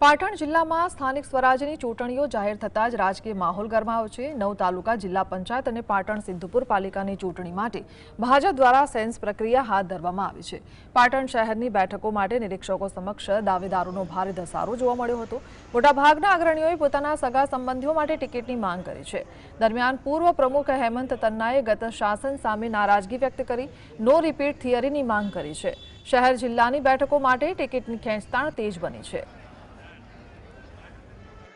પાટણ જિલ્લામાં સ્થાનિક સ્વરાજ્યની ચૂંટણીઓ જાહેર થતાં જ રાજકીય માહોલ ગરમાયો છે। 9 તાલુકા જિલ્લા પંચાયત અને પાટણ સિદ્ધપુર પાલિકાની ચૂંટણી માટે ભાજપ દ્વારા સેન્સ પ્રક્રિયા હાથ ધરવામાં આવી છે। પાટણ શહેરની બેઠકો માટે નિરીક્ષકો સમક્ષ દાવેદારોનો ભારે ધસારો જોવા મળ્યો હતો। મોટાભાગના અગ્રણીઓએ પોતાના સગા સંબંધીઓ માટે ટિકિટની માંગ કરી છે। દરમિયાન પૂર્વ પ્રમુખ હેમંત તન્નાએ ગત શાસન સામે નારાજગી વ્યક્ત કરી નો રિપીટ થિયરીની માંગ કરી છે। શહેર જિલ્લાની બેઠકો માટે ટિકિટની ખેંચતાણ તેજ બની છે।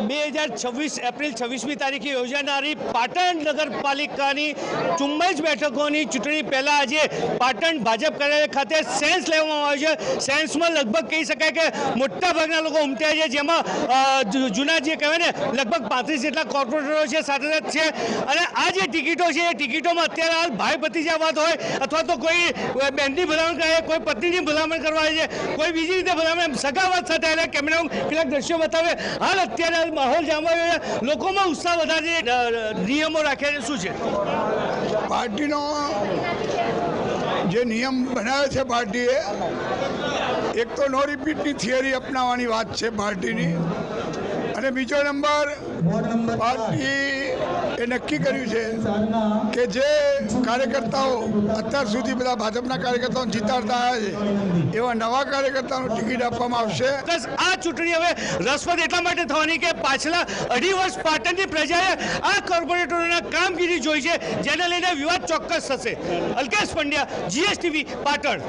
2026 એપ્રિલ 26મી તારીખે યોજાનારી પાટણ નગરપાલિકાની 44 બેઠકોની ચૂંટણી પહેલા આજે પાટણ ભાજપ કાર્યાલય ખાતે સેન્સ લેવામાં આવ્યો છે। સેન્સમાં લગભગ કહી શકાય કે મોટાભાગના લોકો ઉમટ્યા છે, જેમાં જૂના જે કહેવાય ને લગભગ 35 જેટલા કોર્પોરેટરો છે સાથે છે। અને આ જે ટિકિટો છે એ ટિકિટોમાં અત્યારે હાલ ભાઈ ભત્રીજા વાત હોય અથવા તો કોઈ બહેનની ભલામણ કરે, કોઈ પત્નીની ભલામણ કરવા છે, કોઈ બીજી રીતે ભલામણ સગા વાત સાથે આવેલા કેમેરામાં કેટલાક દ્રશ્યો બતાવે। હાલ અત્યારે માહોલ જામ્યો છે, લોકોમાં ઉત્સાહ વધારે નિયમો રાખ્યા છે, શું છે પાર્ટીનો જે નિયમ બનાવે છે પાર્ટીએ, એક તો નો રિપીટની થિયરી અપનાવવાની વાત છે પાર્ટીની, અને બીજો નંબર પાર્ટી એ નક્કી કર્યું છે કે જે કાર્યકર્તાઓ અત્યાર સુધી બધા ભાજપના કાર્યકર્તાઓને જીતાડતા આવ્યા છે એવા નવા કાર્યકર્તાઓને ટિકિટ આપવામાં આવશે। આ ચૂંટણી હવે રસપ્રદ એટલા માટે થવાની કે પાછલા 2.5 વર્ષ પાટણની પ્રજાએ આ કોર્પોરેટરોના કામગીરી જોઈ છે, જેને લઈને વિવાદ ચોક્કસ થશે। અલ્કેશ પંડ્યા, GSTV, પાટણ।